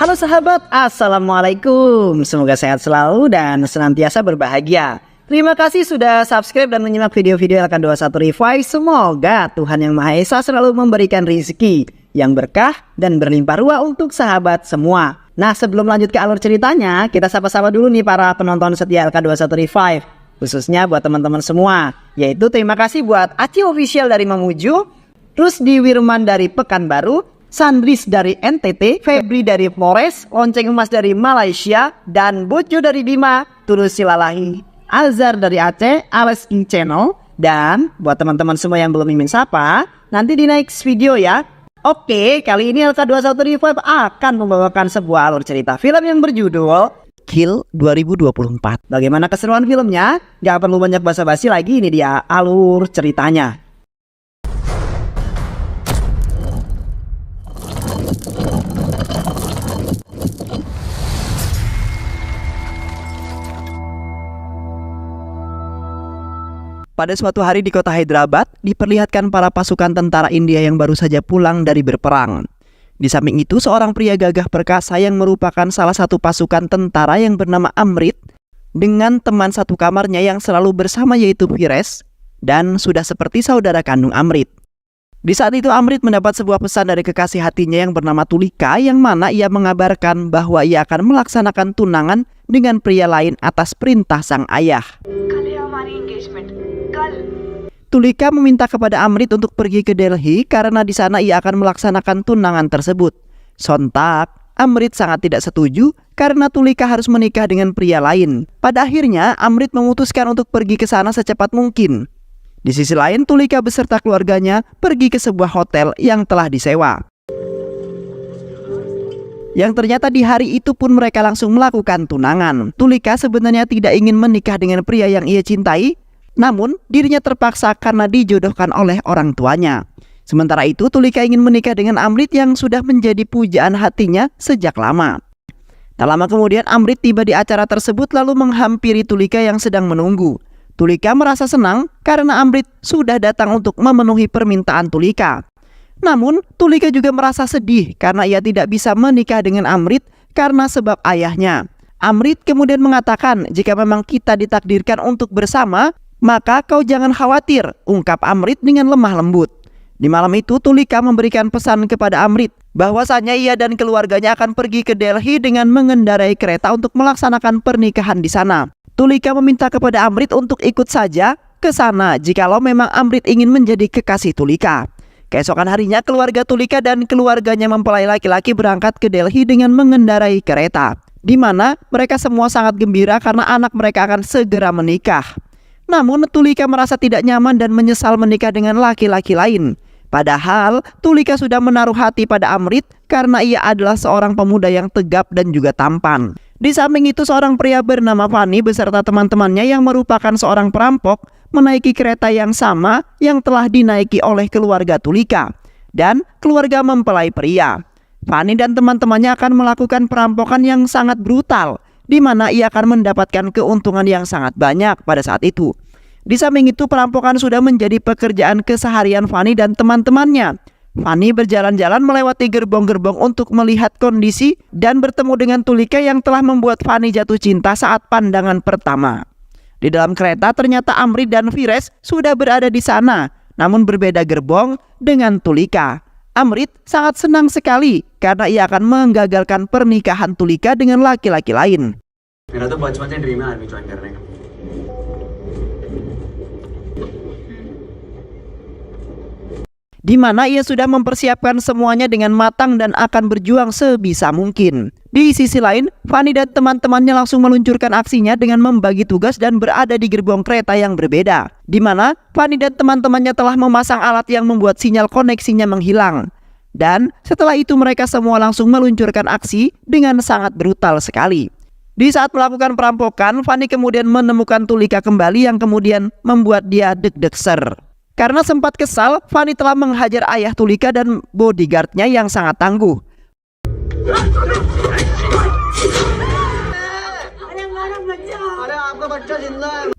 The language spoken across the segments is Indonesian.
Halo sahabat, Assalamualaikum. Semoga sehat selalu dan senantiasa berbahagia. Terima kasih sudah subscribe dan menyimak video-video LK21 Revive. Semoga Tuhan Yang Maha Esa selalu memberikan rezeki yang berkah dan berlimpah ruah untuk sahabat semua. Nah, sebelum lanjut ke alur ceritanya, kita sapa-sapa dulu nih para penonton setia LK21 Revive. Khususnya buat teman-teman semua. Yaitu terima kasih buat Aci Official dari Mamuju, Rusdi Wirman dari Pekanbaru, Sandris dari NTT, Febri dari Flores, Lonceng Emas dari Malaysia, dan Bojo dari Bima, Tulus Silalahi, Azhar dari Aceh, Ales King Channel. Dan buat teman-teman semua yang belum mimin sapa, nanti di next video ya. Oke, kali ini LK21 Revive akan membawakan sebuah alur cerita film yang berjudul Kill 2024. Bagaimana keseruan filmnya? Gak perlu banyak basa-basi lagi, ini dia alur ceritanya. Pada suatu hari di kota Hyderabad, diperlihatkan para pasukan tentara India yang baru saja pulang dari berperang. Di samping itu, seorang pria gagah perkasa yang merupakan salah satu pasukan tentara yang bernama Amrit, dengan teman satu kamarnya yang selalu bersama yaitu Fires, dan sudah seperti saudara kandung Amrit. Di saat itu Amrit mendapat sebuah pesan dari kekasih hatinya yang bernama Tulika, yang mana ia mengabarkan bahwa ia akan melaksanakan tunangan dengan pria lain atas perintah sang ayah. Tulika meminta kepada Amrit untuk pergi ke Delhi karena di sana ia akan melaksanakan tunangan tersebut. Sontak, Amrit sangat tidak setuju karena Tulika harus menikah dengan pria lain. Pada akhirnya, Amrit memutuskan untuk pergi ke sana secepat mungkin. Di sisi lain, Tulika beserta keluarganya pergi ke sebuah hotel yang telah disewa. Yang ternyata di hari itu pun mereka langsung melakukan tunangan. Tulika sebenarnya tidak ingin menikah dengan pria yang ia cintai, namun dirinya terpaksa karena dijodohkan oleh orang tuanya. Sementara itu Tulika ingin menikah dengan Amrit yang sudah menjadi pujaan hatinya sejak lama. Tak lama kemudian Amrit tiba di acara tersebut lalu menghampiri Tulika yang sedang menunggu. Tulika merasa senang karena Amrit sudah datang untuk memenuhi permintaan Tulika. Namun Tulika juga merasa sedih karena ia tidak bisa menikah dengan Amrit karena sebab ayahnya. Amrit kemudian mengatakan, jika memang kita ditakdirkan untuk bersama, maka kau jangan khawatir, ungkap Amrit dengan lemah lembut. Di malam itu Tulika memberikan pesan kepada Amrit bahwasanya ia dan keluarganya akan pergi ke Delhi dengan mengendarai kereta untuk melaksanakan pernikahan di sana. Tulika meminta kepada Amrit untuk ikut saja ke sana jikalau memang Amrit ingin menjadi kekasih Tulika. Keesokan harinya keluarga Tulika dan keluarganya mempelai laki-laki berangkat ke Delhi dengan mengendarai kereta, di mana mereka semua sangat gembira karena anak mereka akan segera menikah. Namun Tulika merasa tidak nyaman dan menyesal menikah dengan laki-laki lain. Padahal Tulika sudah menaruh hati pada Amrit karena ia adalah seorang pemuda yang tegap dan juga tampan. Di samping itu seorang pria bernama Fani beserta teman-temannya yang merupakan seorang perampok menaiki kereta yang sama yang telah dinaiki oleh keluarga Tulika dan keluarga mempelai pria. Fani dan teman-temannya akan melakukan perampokan yang sangat brutal, di mana ia akan mendapatkan keuntungan yang sangat banyak pada saat itu. Di samping itu perampokan sudah menjadi pekerjaan keseharian Fani dan teman-temannya. Fani berjalan-jalan melewati gerbong-gerbong untuk melihat kondisi dan bertemu dengan Tulika yang telah membuat Fani jatuh cinta saat pandangan pertama. Di dalam kereta ternyata Amrit dan Fires sudah berada di sana, namun berbeda gerbong dengan Tulika. Amrit sangat senang sekali karena ia akan menggagalkan pernikahan Tulika dengan laki-laki lain. मेरा तो बचपन से ड्रीम है army join करने का। Di mana ia sudah mempersiapkan semuanya dengan matang dan akan berjuang sebisa mungkin. Di sisi lain, Fani dan teman-temannya langsung meluncurkan aksinya dengan membagi tugas dan berada di gerbong kereta yang berbeda. Di mana Fani dan teman-temannya telah memasang alat yang membuat sinyal koneksinya menghilang. Dan setelah itu mereka semua langsung meluncurkan aksi dengan sangat brutal sekali. Di saat melakukan perampokan, Fani kemudian menemukan Tulika kembali yang kemudian membuat dia deg-degser. Karena sempat kesal, Fani telah menghajar ayah Tulika dan bodyguardnya yang sangat tangguh.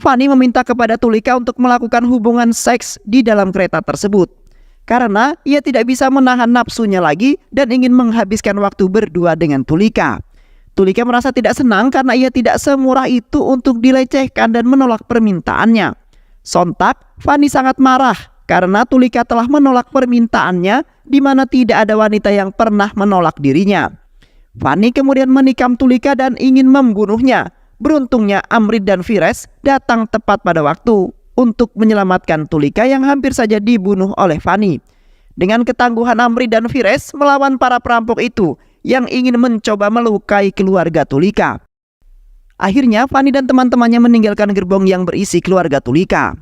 Fani meminta kepada Tulika untuk melakukan hubungan seks di dalam kereta tersebut. karena ia tidak bisa menahan nafsunya lagi dan ingin menghabiskan waktu berdua dengan Tulika. Tulika merasa tidak senang karena ia tidak semurah itu untuk dilecehkan dan menolak permintaannya. Sontak, Fanny sangat marah karena Tulika telah menolak permintaannya di mana tidak ada wanita yang pernah menolak dirinya. Fanny kemudian menikam Tulika dan ingin membunuhnya. Beruntungnya Amrit dan Fires datang tepat pada waktu untuk menyelamatkan Tulika yang hampir saja dibunuh oleh Fanny. Dengan ketangguhan Amrit dan Fires melawan para perampok itu yang ingin mencoba melukai keluarga Tulika. Akhirnya Fanny dan teman-temannya meninggalkan gerbong yang berisi keluarga Tulika.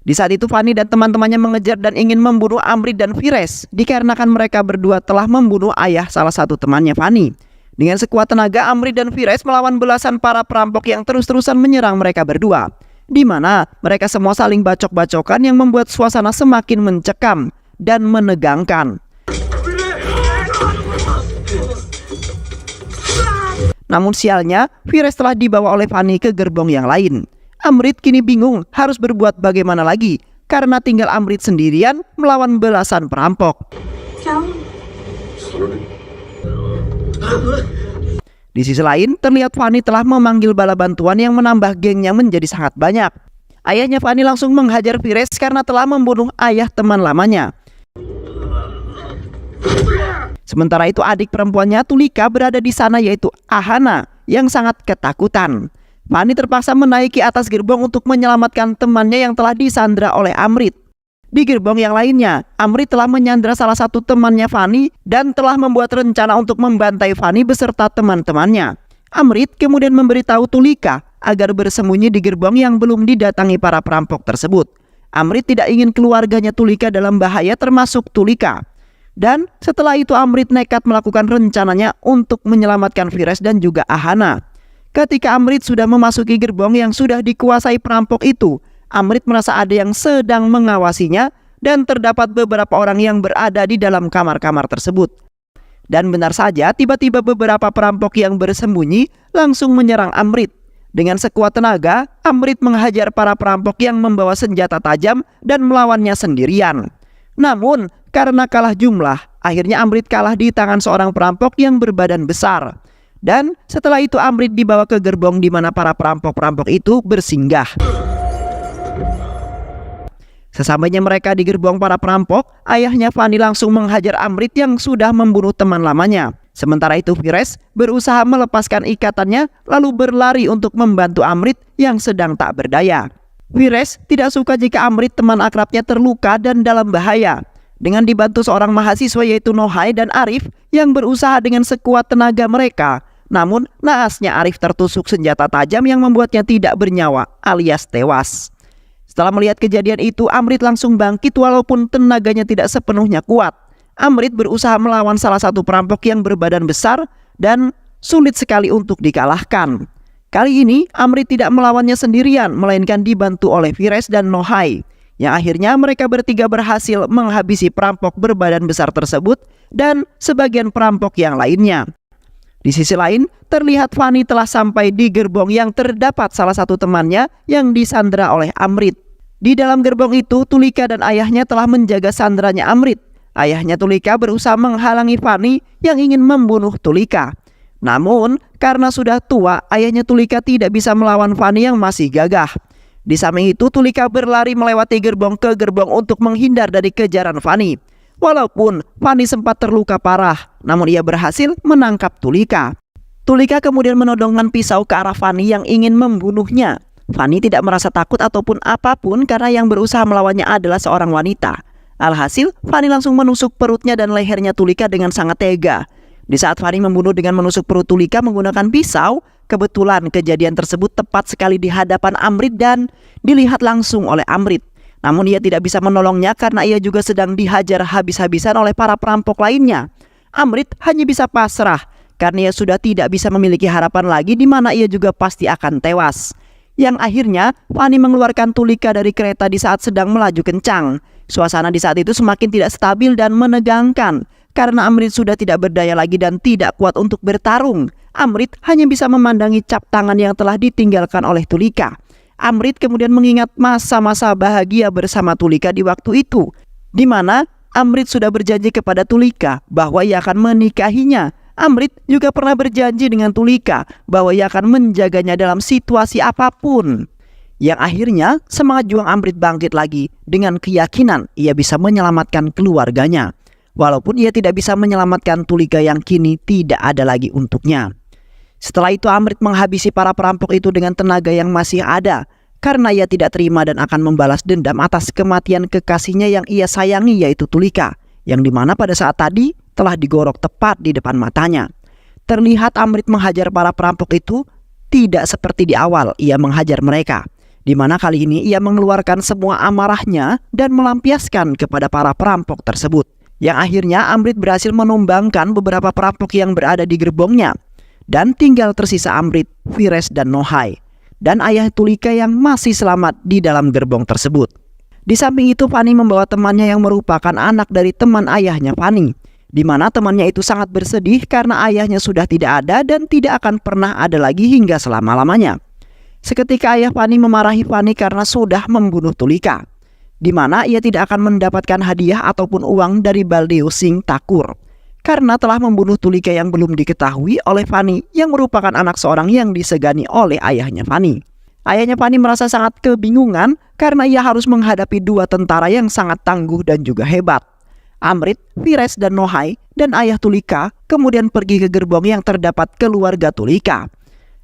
Di saat itu Fanny dan teman-temannya mengejar dan ingin membunuh Amrit dan Fires dikarenakan mereka berdua telah membunuh ayah salah satu temannya Fanny. Dengan sekuat tenaga Amrit dan Fires melawan belasan para perampok yang terus-terusan menyerang mereka berdua, di mana mereka semua saling bacok-bacokan yang membuat suasana semakin mencekam dan menegangkan. Namun sialnya, Fires telah dibawa oleh Fanny ke gerbong yang lain. Amrit kini bingung harus berbuat bagaimana lagi karena tinggal Amrit sendirian melawan belasan perampok. Di sisi lain, terlihat Fanny telah memanggil bala bantuan yang menambah gengnya menjadi sangat banyak. Ayahnya Fanny langsung menghajar Fires karena telah membunuh ayah teman lamanya. Sementara itu adik perempuannya Tulika berada di sana yaitu Ahana yang sangat ketakutan. Fanny terpaksa menaiki atas gerbong untuk menyelamatkan temannya yang telah disandra oleh Amrit. Di gerbong yang lainnya, Amrit telah menyandra salah satu temannya Fanny dan telah membuat rencana untuk membantai Fanny beserta teman-temannya. Amrit kemudian memberitahu Tulika agar bersembunyi di gerbong yang belum didatangi para perampok tersebut. Amrit tidak ingin keluarganya Tulika dalam bahaya termasuk Tulika. Dan setelah itu Amrit nekat melakukan rencananya untuk menyelamatkan Fires dan juga Ahana. Ketika Amrit sudah memasuki gerbong yang sudah dikuasai perampok itu, Amrit merasa ada yang sedang mengawasinya dan terdapat beberapa orang yang berada di dalam kamar-kamar tersebut. Dan benar saja tiba-tiba beberapa perampok yang bersembunyi langsung menyerang Amrit. Dengan sekuat tenaga, Amrit menghajar para perampok yang membawa senjata tajam dan melawannya sendirian. Namun karena kalah jumlah, akhirnya Amrit kalah di tangan seorang perampok yang berbadan besar. Dan setelah itu Amrit dibawa ke gerbong di mana para perampok-perampok itu bersinggah. Sesampainya mereka di gerbong para perampok, ayahnya Fanny langsung menghajar Amrit yang sudah membunuh teman lamanya. Sementara itu Fires berusaha melepaskan ikatannya lalu berlari untuk membantu Amrit yang sedang tak berdaya. Fires tidak suka jika Amrit teman akrabnya terluka dan dalam bahaya. Dengan dibantu seorang mahasiswa yaitu Nohai dan Arif yang berusaha dengan sekuat tenaga mereka. Namun naasnya Arif tertusuk senjata tajam yang membuatnya tidak bernyawa alias tewas. Setelah melihat kejadian itu, Amrit langsung bangkit walaupun tenaganya tidak sepenuhnya kuat. Amrit berusaha melawan salah satu perampok yang berbadan besar dan sulit sekali untuk dikalahkan. Kali ini Amrit tidak melawannya sendirian, melainkan dibantu oleh Fires dan Nohai. Yang akhirnya mereka bertiga berhasil menghabisi perampok berbadan besar tersebut dan sebagian perampok yang lainnya. Di sisi lain, terlihat Fanny telah sampai di gerbong yang terdapat salah satu temannya yang disandra oleh Amrit. Di dalam gerbong itu, Tulika dan ayahnya telah menjaga sandranya Amrit. Ayahnya Tulika berusaha menghalangi Fanny yang ingin membunuh Tulika. Namun, karena sudah tua, ayahnya Tulika tidak bisa melawan Fanny yang masih gagah. Di samping itu, Tulika berlari melewati gerbong ke gerbong untuk menghindar dari kejaran Fanny. Walaupun Fanny sempat terluka parah, namun ia berhasil menangkap Tulika. Tulika kemudian menodongkan pisau ke arah Fanny yang ingin membunuhnya. Fanny tidak merasa takut ataupun apapun karena yang berusaha melawannya adalah seorang wanita. Alhasil, Fanny langsung menusuk perutnya dan lehernya Tulika dengan sangat tega. Di saat Fanny membunuh dengan menusuk perut Tulika menggunakan pisau, kebetulan kejadian tersebut tepat sekali di hadapan Amrit dan dilihat langsung oleh Amrit. Namun ia tidak bisa menolongnya karena ia juga sedang dihajar habis-habisan oleh para perampok lainnya. Amrit hanya bisa pasrah karena ia sudah tidak bisa memiliki harapan lagi di mana ia juga pasti akan tewas. Yang akhirnya Fanny mengeluarkan Tulika dari kereta di saat sedang melaju kencang. Suasana di saat itu semakin tidak stabil dan menegangkan karena Amrit sudah tidak berdaya lagi dan tidak kuat untuk bertarung. Amrit hanya bisa memandangi cap tangan yang telah ditinggalkan oleh Tulika. Amrit kemudian mengingat masa-masa bahagia bersama Tulika di waktu itu, di mana Amrit sudah berjanji kepada Tulika bahwa ia akan menikahinya. Amrit juga pernah berjanji dengan Tulika bahwa ia akan menjaganya dalam situasi apapun. Yang akhirnya semangat juang Amrit bangkit lagi dengan keyakinan ia bisa menyelamatkan keluarganya. Walaupun ia tidak bisa menyelamatkan Tulika yang kini tidak ada lagi untuknya. Setelah itu Amrit menghabisi para perampok itu dengan tenaga yang masih ada. Karena ia tidak terima dan akan membalas dendam atas kematian kekasihnya yang ia sayangi, yaitu Tulika, yang dimana pada saat tadi telah digorok tepat di depan matanya. Terlihat Amrit menghajar para perampok itu tidak seperti di awal ia menghajar mereka, dimana kali ini ia mengeluarkan semua amarahnya dan melampiaskan kepada para perampok tersebut. Yang akhirnya Amrit berhasil menumbangkan beberapa perampok yang berada di gerbongnya, dan tinggal tersisa Amrit, Vires, dan Nohai, dan ayah Tulika yang masih selamat di dalam gerbong tersebut. Di samping itu Fanny membawa temannya yang merupakan anak dari teman ayahnya Fanny, di mana temannya itu sangat bersedih karena ayahnya sudah tidak ada dan tidak akan pernah ada lagi hingga selama-lamanya. Seketika ayah Fanny memarahi Fanny karena sudah membunuh Tulika, di mana ia tidak akan mendapatkan hadiah ataupun uang dari Baldeo Singh Thakur, karena telah membunuh Tulika yang belum diketahui oleh Fanny yang merupakan anak seorang yang disegani oleh ayahnya Fanny. Ayahnya Fanny merasa sangat kebingungan karena ia harus menghadapi dua tentara yang sangat tangguh dan juga hebat. Amrit, Vires, dan Nohai dan ayah Tulika kemudian pergi ke gerbong yang terdapat keluarga Tulika.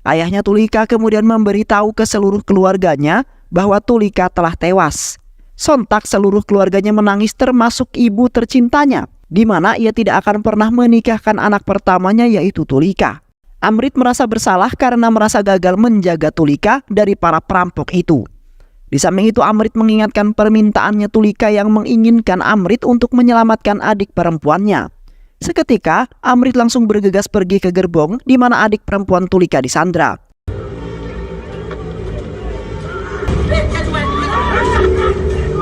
Ayahnya Tulika kemudian memberitahu ke seluruh keluarganya bahwa Tulika telah tewas. Sontak seluruh keluarganya menangis termasuk ibu tercintanya, di mana ia tidak akan pernah menikahkan anak pertamanya yaitu Tulika. Amrit merasa bersalah karena merasa gagal menjaga Tulika dari para perampok itu. Di samping itu Amrit mengingatkan permintaannya Tulika yang menginginkan Amrit untuk menyelamatkan adik perempuannya. Seketika Amrit langsung bergegas pergi ke gerbong di mana adik perempuan Tulika disandra.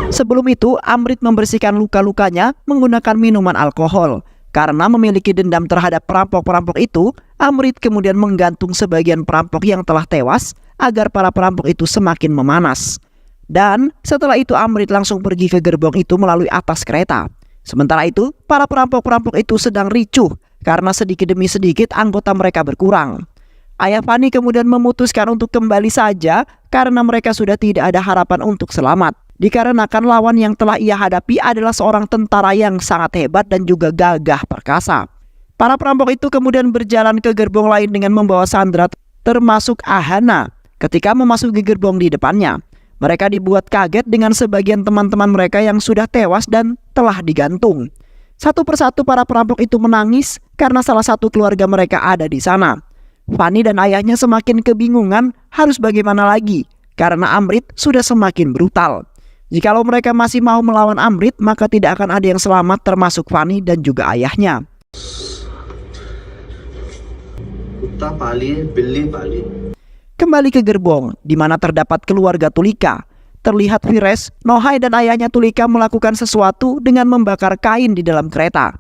Sebelum itu, Amrit membersihkan luka-lukanya menggunakan minuman alkohol. Karena memiliki dendam terhadap perampok-perampok itu, Amrit kemudian menggantung sebagian perampok yang telah tewas agar para perampok itu semakin memanas. Dan setelah itu Amrit langsung pergi ke gerbong itu melalui atas kereta. Sementara itu, para perampok-perampok itu sedang ricuh karena sedikit demi sedikit anggota mereka berkurang. Ayah Fanny kemudian memutuskan untuk kembali saja karena mereka sudah tidak ada harapan untuk selamat. Dikarenakan lawan yang telah ia hadapi adalah seorang tentara yang sangat hebat dan juga gagah perkasa. Para perampok itu kemudian berjalan ke gerbong lain dengan membawa sandera termasuk Ahana. Ketika memasuki gerbong di depannya, mereka dibuat kaget dengan sebagian teman-teman mereka yang sudah tewas dan telah digantung. Satu persatu para perampok itu menangis karena salah satu keluarga mereka ada di sana. Fanny dan ayahnya semakin kebingungan harus bagaimana lagi karena Amrit sudah semakin brutal. Jikalau mereka masih mau melawan Amrit, maka tidak akan ada yang selamat termasuk Fanny dan juga ayahnya. Kembali ke gerbong, di mana terdapat keluarga Tulika. Terlihat Vires, Nohai dan ayahnya Tulika melakukan sesuatu dengan membakar kain di dalam kereta.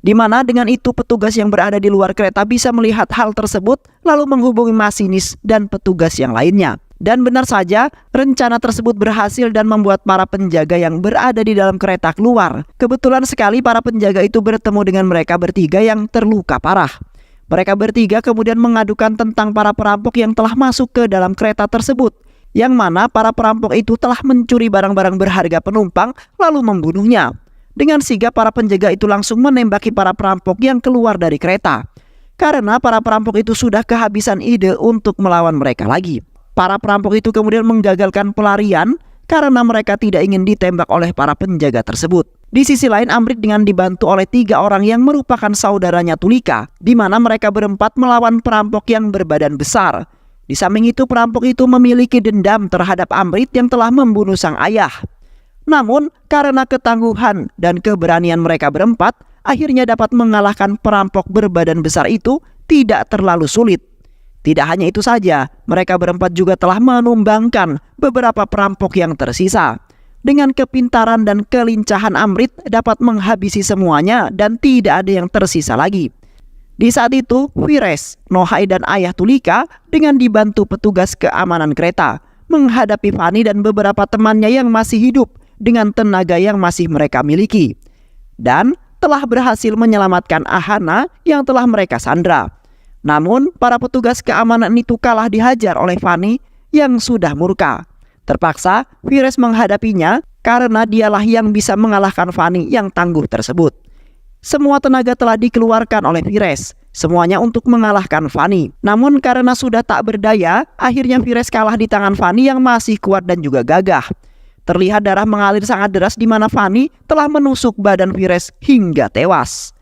Di mana dengan itu petugas yang berada di luar kereta bisa melihat hal tersebut lalu menghubungi masinis dan petugas yang lainnya. Dan benar saja, rencana tersebut berhasil dan membuat para penjaga yang berada di dalam kereta keluar. Kebetulan sekali para penjaga itu bertemu dengan mereka bertiga yang terluka parah. Mereka bertiga kemudian mengadukan tentang para perampok yang telah masuk ke dalam kereta tersebut, yang mana para perampok itu telah mencuri barang-barang berharga penumpang lalu membunuhnya. Dengan sigap para penjaga itu langsung menembaki para perampok yang keluar dari kereta. Karena para perampok itu sudah kehabisan ide untuk melawan mereka lagi. Para perampok itu kemudian menggagalkan pelarian karena mereka tidak ingin ditembak oleh para penjaga tersebut. Di sisi lain, Amrit dengan dibantu oleh 3 orang yang merupakan saudaranya Tulika, di mana mereka berempat melawan perampok yang berbadan besar. Di samping itu, perampok itu memiliki dendam terhadap Amrit yang telah membunuh sang ayah. Namun, karena ketangguhan dan keberanian mereka berempat, akhirnya dapat mengalahkan perampok berbadan besar itu tidak terlalu sulit. Tidak hanya itu saja, mereka berempat juga telah menumbangkan beberapa perampok yang tersisa. Dengan kepintaran dan kelincahan Amrit dapat menghabisi semuanya dan tidak ada yang tersisa lagi. Di saat itu, Vires, Nohai dan ayah Tulika dengan dibantu petugas keamanan kereta menghadapi Fanny dan beberapa temannya yang masih hidup dengan tenaga yang masih mereka miliki. dan telah berhasil menyelamatkan Ahana yang telah mereka sandra. Namun para petugas keamanan itu kalah dihajar oleh Fanny yang sudah murka. Terpaksa Vires menghadapinya karena dialah yang bisa mengalahkan Fanny yang tangguh tersebut. Semua tenaga telah dikeluarkan oleh Vires, semuanya untuk mengalahkan Fanny. Namun karena sudah tak berdaya, akhirnya Vires kalah di tangan Fanny yang masih kuat dan juga gagah. Terlihat darah mengalir sangat deras di mana Fanny telah menusuk badan Vires hingga tewas.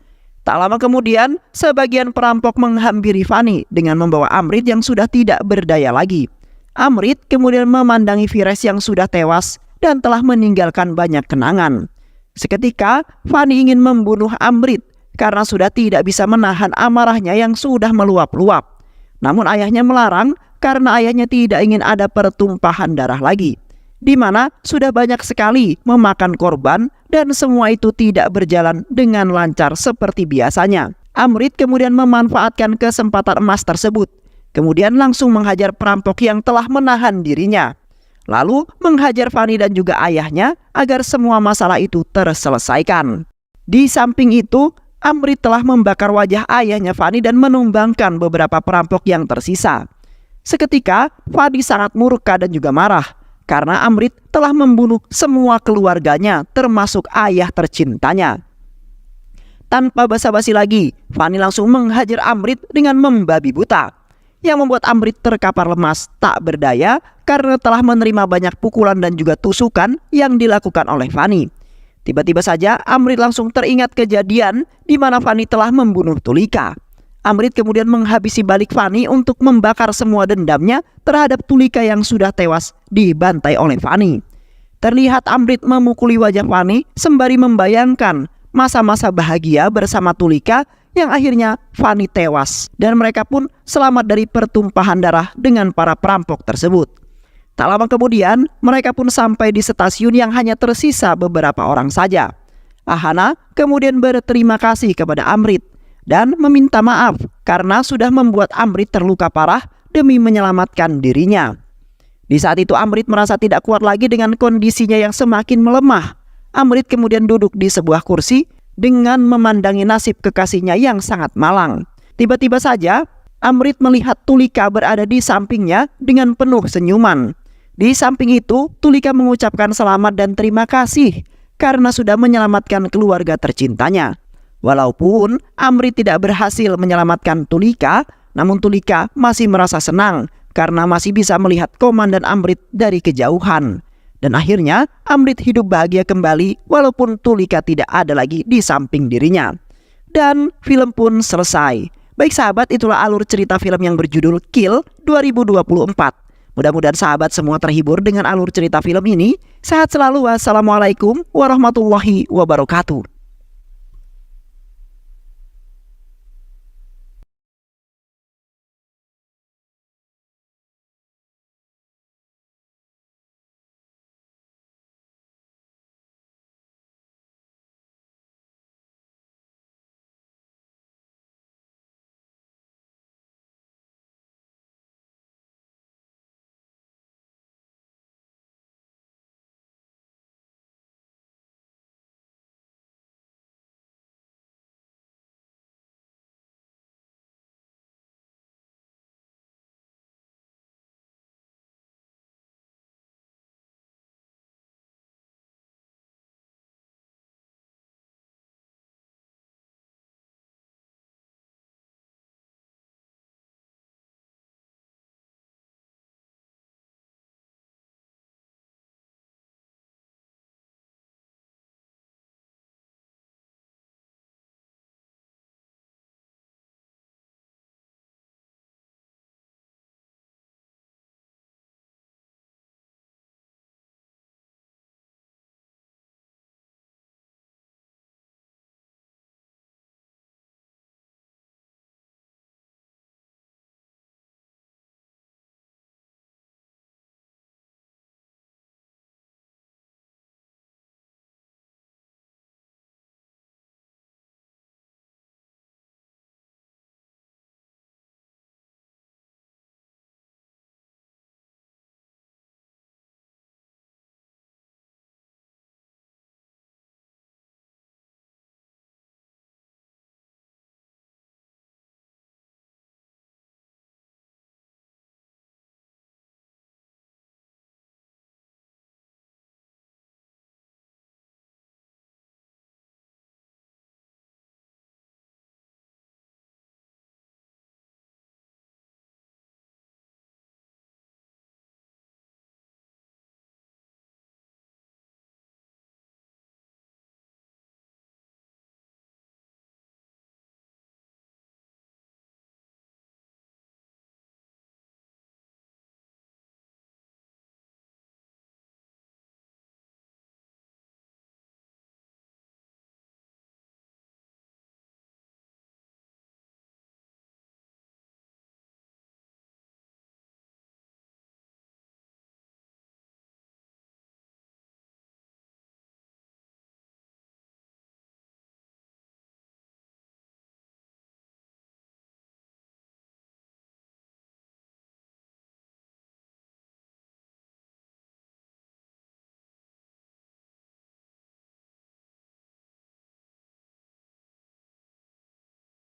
Tak lama kemudian, sebagian perampok menghampiri Fanny dengan membawa Amrit yang sudah tidak berdaya lagi. Amrit kemudian memandangi Vires yang sudah tewas dan telah meninggalkan banyak kenangan. Seketika, Fanny ingin membunuh Amrit karena sudah tidak bisa menahan amarahnya yang sudah meluap-luap. Namun ayahnya melarang karena ayahnya tidak ingin ada pertumpahan darah lagi, di mana sudah banyak sekali memakan korban dan semua itu tidak berjalan dengan lancar seperti biasanya. Amrit kemudian memanfaatkan kesempatan emas tersebut, kemudian langsung menghajar perampok yang telah menahan dirinya. Lalu menghajar Fanny dan juga ayahnya agar semua masalah itu terselesaikan. Di samping itu, Amrit telah membakar wajah ayahnya Fanny dan menumbangkan beberapa perampok yang tersisa. Seketika, Fanny sangat murka dan juga marah karena Amrit telah membunuh semua keluarganya termasuk ayah tercintanya. Tanpa basa-basi lagi, Fanny langsung menghajar Amrit dengan membabi buta, yang membuat Amrit terkapar lemas tak berdaya karena telah menerima banyak pukulan dan juga tusukan yang dilakukan oleh Fanny. Tiba-tiba saja Amrit langsung teringat kejadian di mana Fanny telah membunuh Tulika. Amrit kemudian menghabisi balik Fanny untuk membakar semua dendamnya terhadap Tulika yang sudah tewas dibantai oleh Fanny. Terlihat Amrit memukuli wajah Fanny sembari membayangkan masa-masa bahagia bersama Tulika yang akhirnya Fanny tewas dan mereka pun selamat dari pertumpahan darah dengan para perampok tersebut. Tak lama kemudian mereka pun sampai di stasiun yang hanya tersisa beberapa orang saja. Ahana kemudian berterima kasih kepada Amrit dan meminta maaf karena sudah membuat Amrit terluka parah demi menyelamatkan dirinya. Di saat itu Amrit merasa tidak kuat lagi dengan kondisinya yang semakin melemah. Amrit kemudian duduk di sebuah kursi dengan memandangi nasib kekasihnya yang sangat malang. Tiba-tiba saja Amrit melihat Tulika berada di sampingnya dengan penuh senyuman. Di samping itu Tulika mengucapkan selamat dan terima kasih karena sudah menyelamatkan keluarga tercintanya. Walaupun Amrit tidak berhasil menyelamatkan Tulika, namun Tulika masih merasa senang karena masih bisa melihat Komandan Amrit dari kejauhan. Dan akhirnya Amrit hidup bahagia kembali walaupun Tulika tidak ada lagi di samping dirinya. Dan film pun selesai. Baik sahabat, itulah alur cerita film yang berjudul Kill 2024. Mudah-mudahan sahabat semua terhibur dengan alur cerita film ini. Sehat selalu. Wassalamualaikum warahmatullahi wabarakatuh.